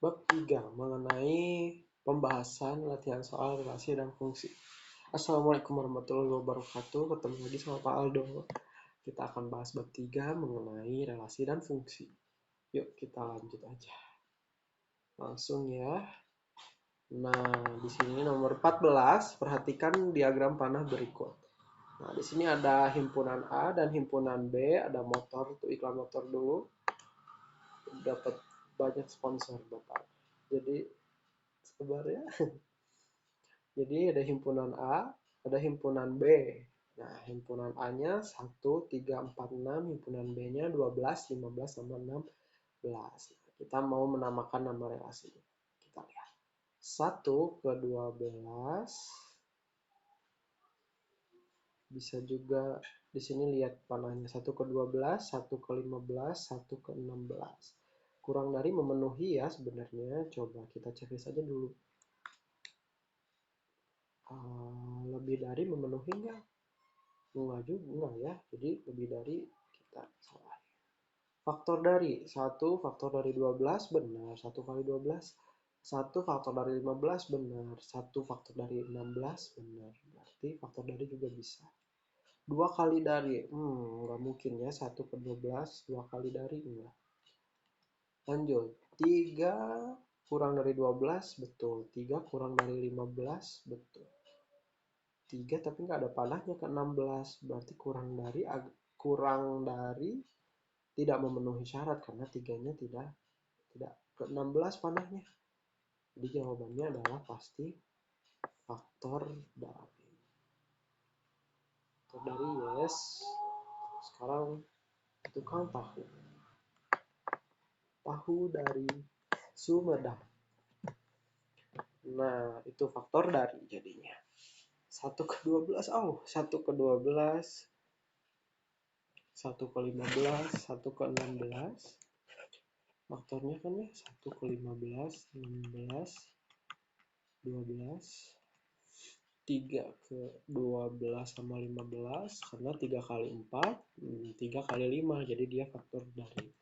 Bab 3 mengenai pembahasan latihan soal relasi dan fungsi. Assalamualaikum warahmatullahi wabarakatuh. Ketemu lagi sama Pak Aldo. Kita akan bahas bab 3 mengenai relasi dan fungsi. Yuk kita lanjut aja. Langsung ya. Nah, di sini nomor 14, perhatikan diagram panah berikut. Nah, di sini ada himpunan A dan himpunan B, ada motor, tuh iklan motor dulu. Dapat banyak sponsor Bapak. Jadi sabar ya. Jadi ada himpunan A, ada himpunan B. Nah, himpunan A-nya 1, 3, 4, 6, himpunan B-nya 12, 15, sama 16. Kita mau menamakan nama relasinya. Kita lihat. 1 ke 12. Bisa juga di sini lihat panahnya. 1 ke 12, 1 ke 15, 1 ke 16. Kurang dari memenuhi ya sebenarnya. Coba kita cek saja dulu. Lebih dari memenuhi enggak? Enggak juga, enggak ya. Jadi lebih dari kita salah. Faktor dari 1 faktor dari 12 benar. 1 kali 12. 1 faktor dari 15 benar. 1 faktor dari 16 benar. Berarti faktor dari juga bisa. 2 kali dari. Enggak mungkin ya. 1 ke 12. 2 kali dari enggak. Lanjut. 3 kurang dari 12 betul. 3 kurang dari 15 betul. 3 tapi nggak ada panahnya ke 16. Berarti kurang dari tidak memenuhi syarat karena 3-nya tidak ke 16 panahnya. Jadi jawabannya adalah pasti faktor dari. Faktor dari yes. Sekarang tukang tahu. Tahu dari Sumedang. Nah, itu faktor dari jadinya. 1 ke 12. 1 ke 12. 1 ke 15. 1 ke 16. Faktornya kan ya 1 ke 15, 16, 12, 3 ke 12 sama 15, karena 3 kali 4, 3 kali 5, jadi dia faktor dari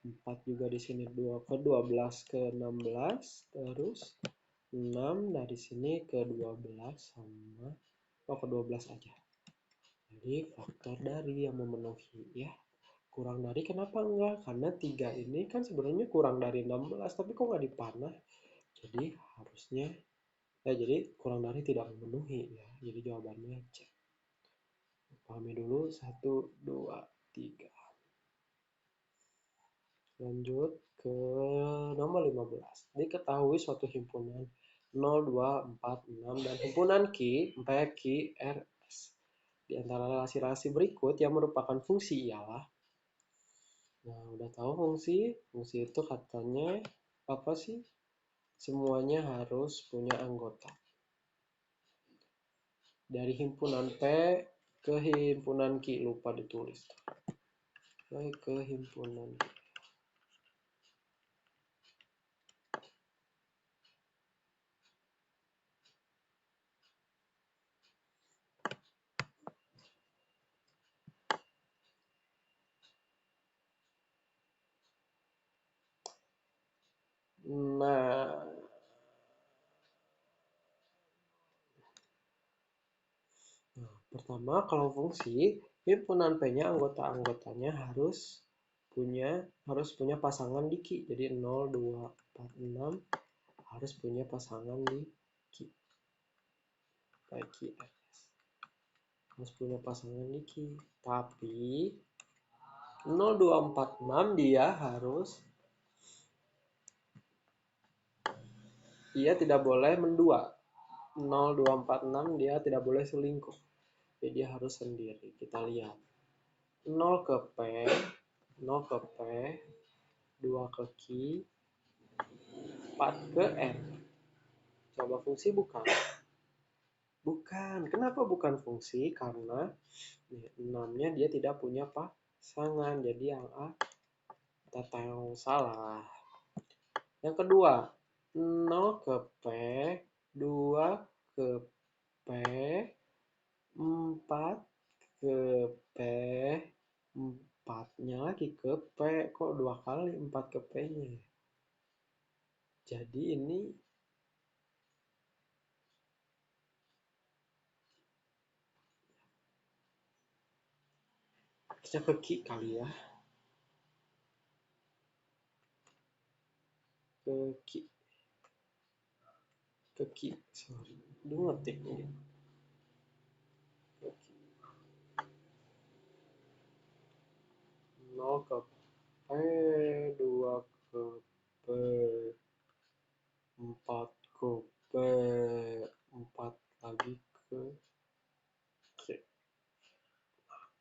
4 juga di sini 2 ke 12 ke 16, terus 6 dari sini ke 12 sama ke 12 aja. Jadi faktor dari yang memenuhi ya. Kurang dari kenapa enggak? Karena 3 ini kan sebenarnya kurang dari 16, tapi kok nggak dipanah? Jadi harusnya jadi kurang dari tidak memenuhi ya. Jadi jawabannya C. Pahami dulu 1, 2, 3. Lanjut ke nomor 15. Diketahui suatu himpunan 0, 2, 4, 6 dan himpunan Q, P, Q, R, S. Di antara relasi-relasi berikut yang merupakan fungsi ialah. Nah, udah tahu fungsi? Fungsi itu katanya apa sih? Semuanya harus punya anggota. Dari himpunan P ke himpunan Q, lupa ditulis. Ke himpunan Q. Nah, pertama kalau fungsi, himpunan P-nya anggota-anggotanya harus punya pasangan di Q. Jadi 0, 2, 4, 6 harus punya pasangan di Q. Kayak Q, harus punya pasangan di Q. Tapi 0, 2, 4, 6 dia tidak boleh mendua. 0, 2, 4, 6 dia tidak boleh selingkuh. Jadi dia harus sendiri. Kita lihat. 0 ke P, 0 ke P, 2 ke Q, 4 ke R. Coba fungsi bukan? Bukan. Kenapa bukan fungsi? Karena 6-nya dia tidak punya pasangan. Jadi yang A kita tahu salah. Yang kedua, 0 ke P, 2 ke P, 4 ke P, 4-nya lagi ke P. Kok 2 kali 4 ke P-nya? Jadi ini kita ke Ki kali ya. Ke Ki. Sorry. Lu ngetik ini. Ke Ki. 0 ke P, 2 ke P, 4 ke P, 4 lagi ke Q.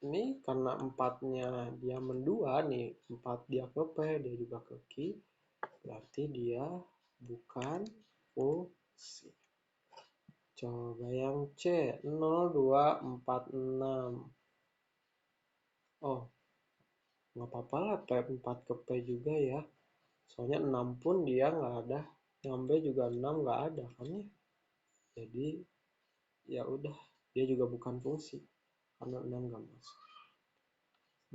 Ini karena 4-nya dia mendua nih, 4 dia ke P, dia juga ke Q, berarti dia bukan fungsi. Coba yang C, 0, 2, 4, 6. Oh, nggak apa-apa lah P4 ke P juga ya. Soalnya 6 pun dia nggak ada. Yang B juga 6 nggak ada kan ya. Jadi ya udah, dia juga bukan fungsi. Karena 6 nggak masuk.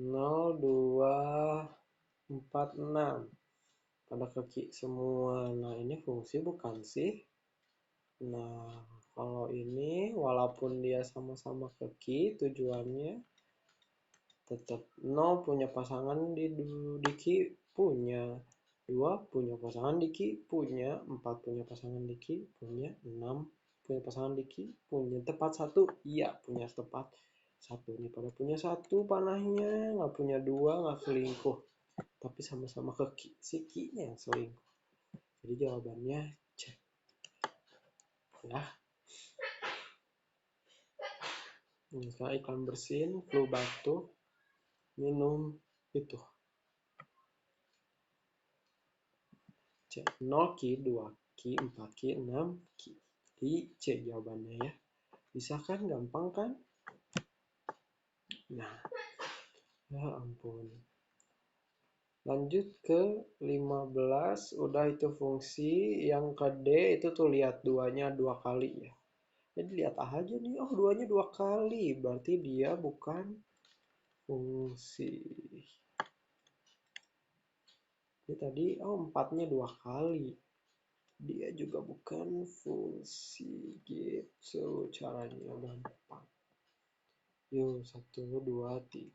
0, 2, 4, 6. Pada kaki semua. Nah ini fungsi bukan sih? Nah kalau ini walaupun dia sama-sama kaki, tujuannya tetap 0 punya pasangan di Ki punya, 2 punya pasangan di Ki punya, 4 punya pasangan di Ki punya, 6 punya pasangan di Ki punya. Tepat 1? Iya punya tepat 1. Nih pada punya 1 panahnya, nggak punya 2, nggak selingkuh. Tapi sama-sama ke Ki, si Ki-nya yang selingkuh. Jadi jawabannya C. Ya. Ini sekarang iklan bersin, flu batuk, minum itu. C. 0 Ki, 2 Ki, 4 Ki, 6 Ki. Di C jawabannya ya. Bisa kan? Gampang kan? Nah, ya ampun. Lanjut ke 15. Udah itu fungsi. Yang ke D itu tuh lihat duanya 2 kali ya. Jadi lihat aja nih. Oh, duanya 2 kali. Berarti dia bukan fungsi. Ini tadi, oh 4-nya 2 kali. Dia juga bukan fungsi. Gitu caranya gampang. Yuk, 1, 2, 3.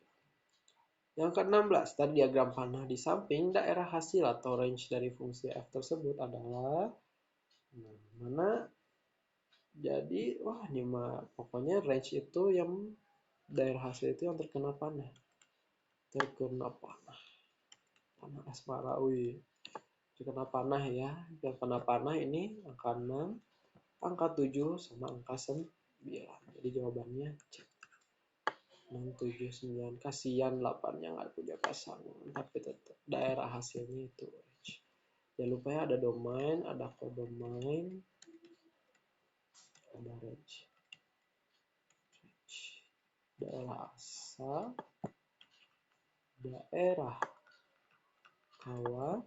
Yang ke-16, tadi diagram panah di samping daerah hasil atau range dari fungsi f tersebut adalah mana? Jadi, wah ini mah pokoknya range itu yang daerah hasil itu yang terkena panah. Terkena panah. Panah asmara, wih. Terkena panah ya. Yang kena panah ini angka 6, angka 7 sama angka 9. Jadi jawabannya C. 6, 7, 9. Kasihan 8-nya nggak punya pasangan. Tapi tetap daerah hasilnya itu range. Jangan lupa ya ada domain, ada codomain, ada range. Daerah asal, daerah kawan,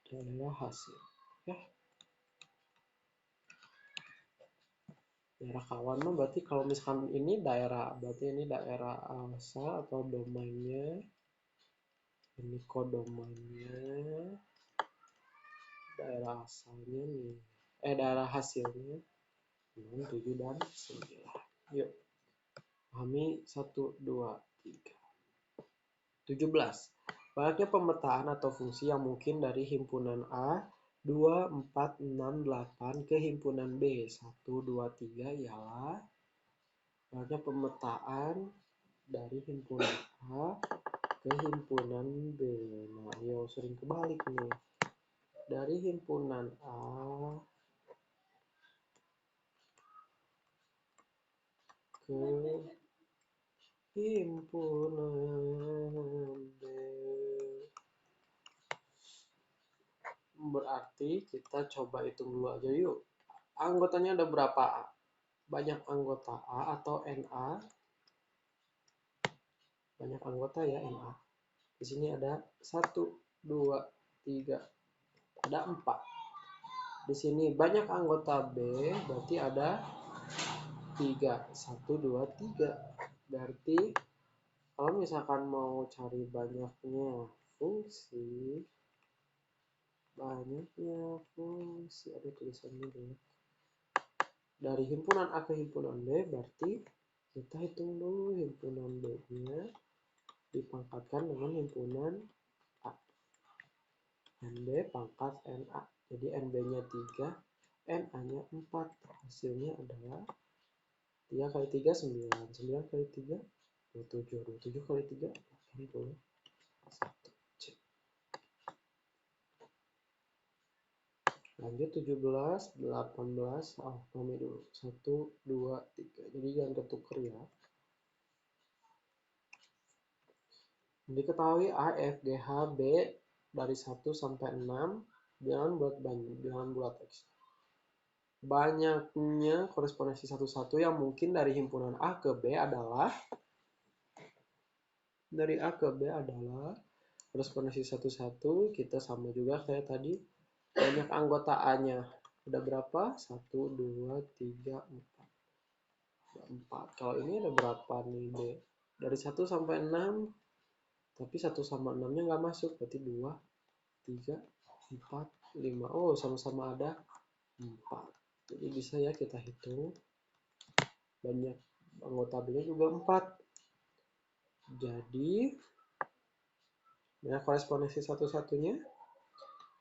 daerah hasil. Ya. Daerah kawan mah berarti kalau misalkan ini daerah, berarti ini daerah asal atau domainnya. Ini kodomainnya. Daerah asalnya nih. Daerah hasilnya 6, 7, dan 9. Yuk. Pahami 1, 2, 3. 17. Banyaknya pemetaan atau fungsi yang mungkin dari himpunan A 2, 4, 6, 8 ke himpunan B 1, 2, 3 ialah banyaknya pemetaan dari himpunan A ke himpunan B. Nah, yo sering kebalik nih. Dari himpunan A ke himpunan B. Berarti kita coba hitung dulu aja yuk. Anggotanya ada berapa? Banyak anggota A atau NA. Banyak anggota ya NA. Di sini ada 1, 2, 3. Ada 4. Di sini banyak anggota B, berarti ada 3. 1, 2, 3. Berarti kalau misalkan mau cari banyaknya fungsi banyaknya fungsi, ada tulisannya dulu, dari himpunan A ke himpunan B, berarti kita hitung dulu himpunan B-nya dipangkatkan dengan himpunan A. NB pangkat NA. Jadi NB-nya 3, NA-nya 4. Hasilnya adalah 3 kali 3, 9. 9 kali 3, 27. 27 kali 3, 81. Cek. Lanjut 17, 18. Kami dulu. 1, 2, 3. Jadi jangan ketuker ya. Diketahui A, F, G, H, B dari 1 sampai 6. Bilangan bulat X. Banyaknya korespondensi 1-1 yang mungkin dari himpunan A ke B adalah korespondensi 1-1, kita sama juga kayak tadi. Banyak anggota A-nya. Ada berapa? 1, 2, 3, 4. 4. Kalau ini ada berapa nih B? Dari 1 sampai 6. Tapi 1 sama 6-nya nggak masuk. Berarti 2, 3, 4, 5. Oh, sama-sama ada 4. Jadi bisa ya kita hitung. Banyak anggota B-nya juga 4. Jadi, ya korespondensi satu-satunya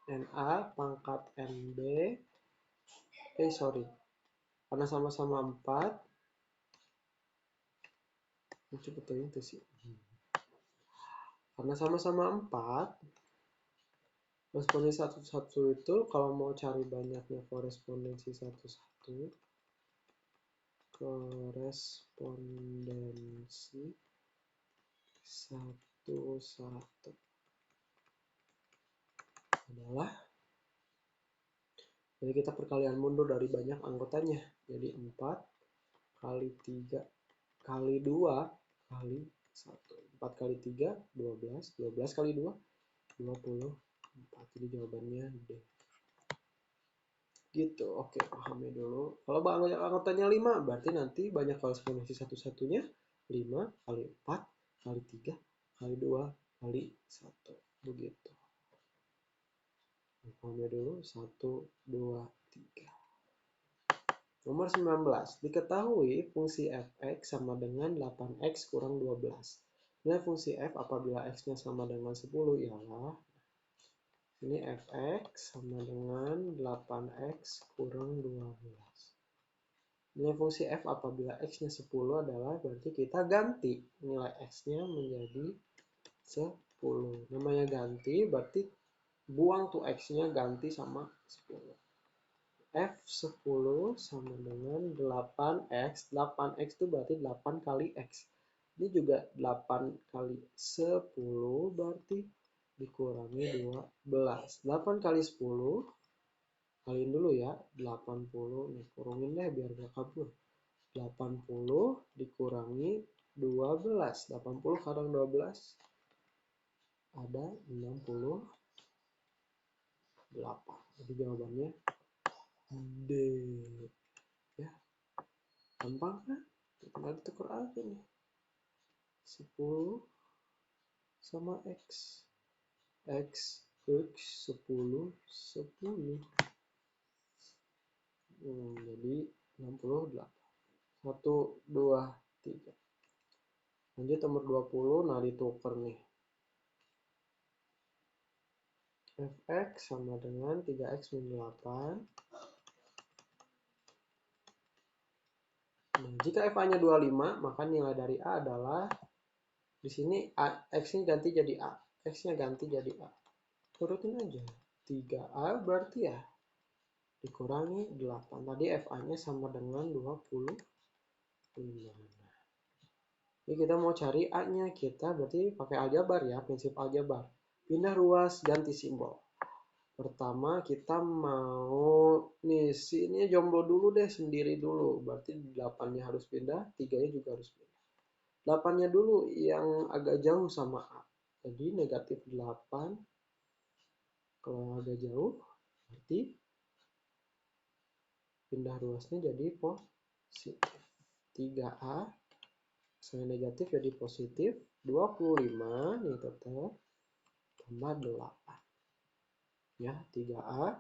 NA pangkat NB. Karena sama-sama 4. Betul itu sih. Karena sama-sama 4, korespondensi 1-1 itu kalau mau cari banyaknya korespondensi 1-1, korespondensi 1-1 adalah, jadi kita perkalian mundur dari banyak anggotanya. Jadi 4 kali 3 kali 2 kali 1. 4 kali 3, 12. 12 kali 2, 24. Jadi jawabannya D. Gitu, oke, pahami dulu. Kalau banyak anggotanya 5, berarti nanti banyak korespondensi satu-satunya 5 kali 4 kali 3 kali 2 kali 1. Begitu. Pahami dulu, 1, 2, 3. Nomor 19. Diketahui fungsi f(x) sama dengan 8x kurang 12. Nilai fungsi f apabila x-nya sama dengan 10 ialah, ini f(x) sama dengan 8x kurang 12. Nilai fungsi f apabila x-nya 10 adalah, berarti kita ganti nilai x-nya menjadi 10. Namanya ganti, berarti buang tuh x-nya, ganti sama 10. F10 sama dengan 8x. 8x itu berarti 8 kali x. Ini juga 8 kali 10 berarti dikurangi 12. 8 kali 10, kaliin dulu ya, 80. Nih, kurangin deh biar gak kabur. 80 dikurangi 12. 80 kali 12 ada 68. Jadi jawabannya D. Ya, gampang kan? Tinggal ditukar aja nih. 10 sama X. X 10, 10. Jadi 68. 1, 2, 3. Lanjut nomor 20. Nah, ditukar nih. Fx sama dengan 3x min 8. Nah, jika FA-nya 25, maka nilai dari A adalah, di sini X-nya ganti jadi A. X-nya ganti jadi A. Turutin aja. 3A berarti ya dikurangi 8. Tadi FA-nya sama dengan 25. Ini kita mau cari A-nya. Kita berarti pakai aljabar ya, prinsip aljabar. Pindah ruas, ganti simbol. Pertama kita mau, nih sini jomblo dulu deh, sendiri dulu. Berarti 8-nya harus pindah, 3-nya juga harus pindah. 8-nya dulu yang agak jauh sama A. Jadi negatif 8. Kalau agak jauh, berarti pindah ruasnya jadi positif. 3A, saya negatif jadi positif. 25, nih tetap. tambah 8. Ya, 3A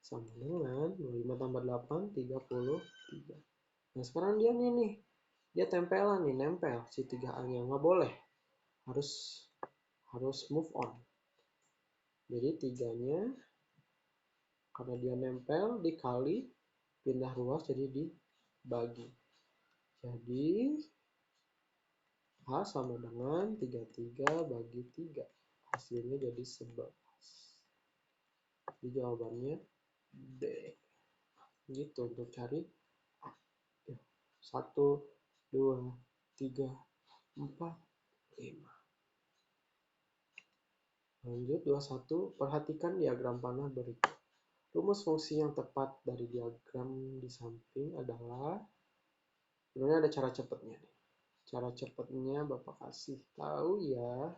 sama dengan 25 tambah 8, 33. Nah, sekarang dia nih, dia tempelan nih, nempel si 3A-nya. Nggak boleh, harus move on. Jadi 3-nya, karena dia nempel, dikali, pindah ruas, jadi dibagi. Jadi, A sama dengan 33 bagi 3. Hasilnya jadi 11. Jadi jawabannya D. Gitu untuk cari 1, 2, 3, 4, 5. Lanjut 21. Perhatikan diagram panah berikut. Rumus fungsi yang tepat dari diagram di samping adalah, sebenarnya ada cara cepatnya nih. Cara cepatnya Bapak kasih tahu ya.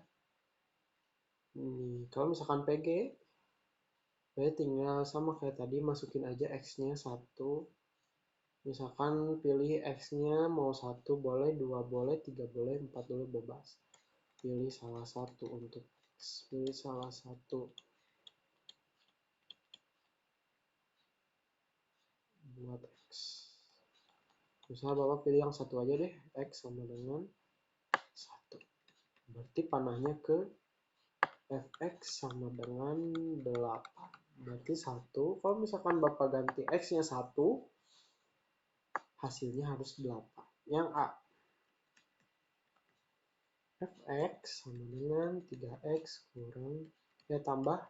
Kalau misalkan PG, tinggal sama kayak tadi, masukin aja X-nya 1. Misalkan pilih X-nya mau 1 boleh, 2 boleh, 3 boleh, 4 boleh, bebas. Pilih salah satu untuk X. Pilih salah satu. Buat X. Misalnya Bapak pilih yang satu aja deh. X sama dengan 1. Berarti panahnya ke Fx sama dengan 8. Berarti 1. Kalau misalkan Bapak ganti X-nya 1, hasilnya harus 8. Yang A. Fx sama dengan 3x kurang, tambah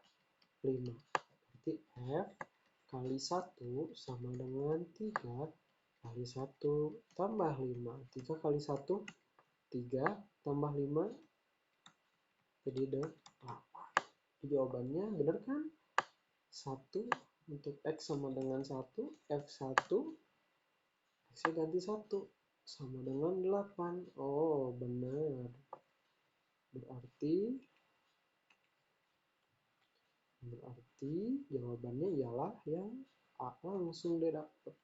5. Berarti F kali 1 sama dengan 3 kali 1 tambah 5. 3 kali 1, 3 tambah 5, jadi 8. Jawabannya benar kan? 1 untuk X sama dengan 1, F1, X-nya ganti 1, sama dengan 8. Oh, benar. Berarti jawabannya ialah yang A. Langsung dia dapat.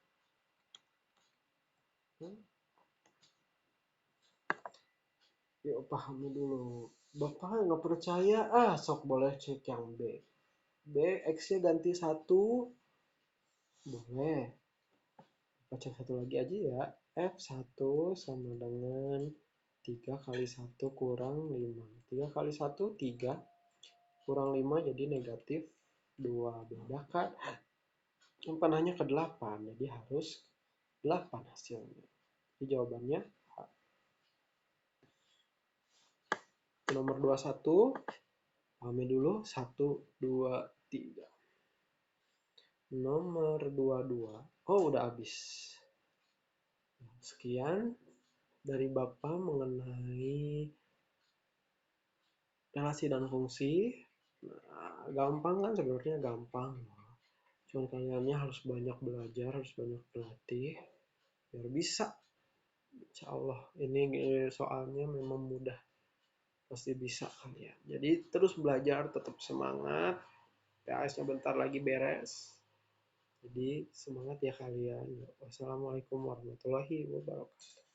Yuk pahami dulu. Bapak nggak percaya? Sok boleh cek yang B. B, X-nya ganti 1. Boleh. Baca satu lagi aja ya. F1 sama dengan 3 kali 1 kurang 5. 3 kali 1, 3. Kurang 5 jadi negatif 2. Beda kan? Panahnya ke 8. Jadi harus 8 hasilnya. Jadi jawabannya A. Nomor 21. Pahami dulu. 1, 2, 3. Nomor 22. Oh, udah habis. Sekian dari Bapak mengenai relasi dan fungsi. Nah, gampang kan, sebenarnya gampang. Cuma kaliannya harus banyak belajar, harus banyak berlatih biar bisa. Insya Allah ini soalnya memang mudah, pasti bisa kalian. Jadi terus belajar, tetap semangat. PS-nya bentar lagi beres. Jadi semangat ya kalian. Wassalamualaikum warahmatullahi wabarakatuh.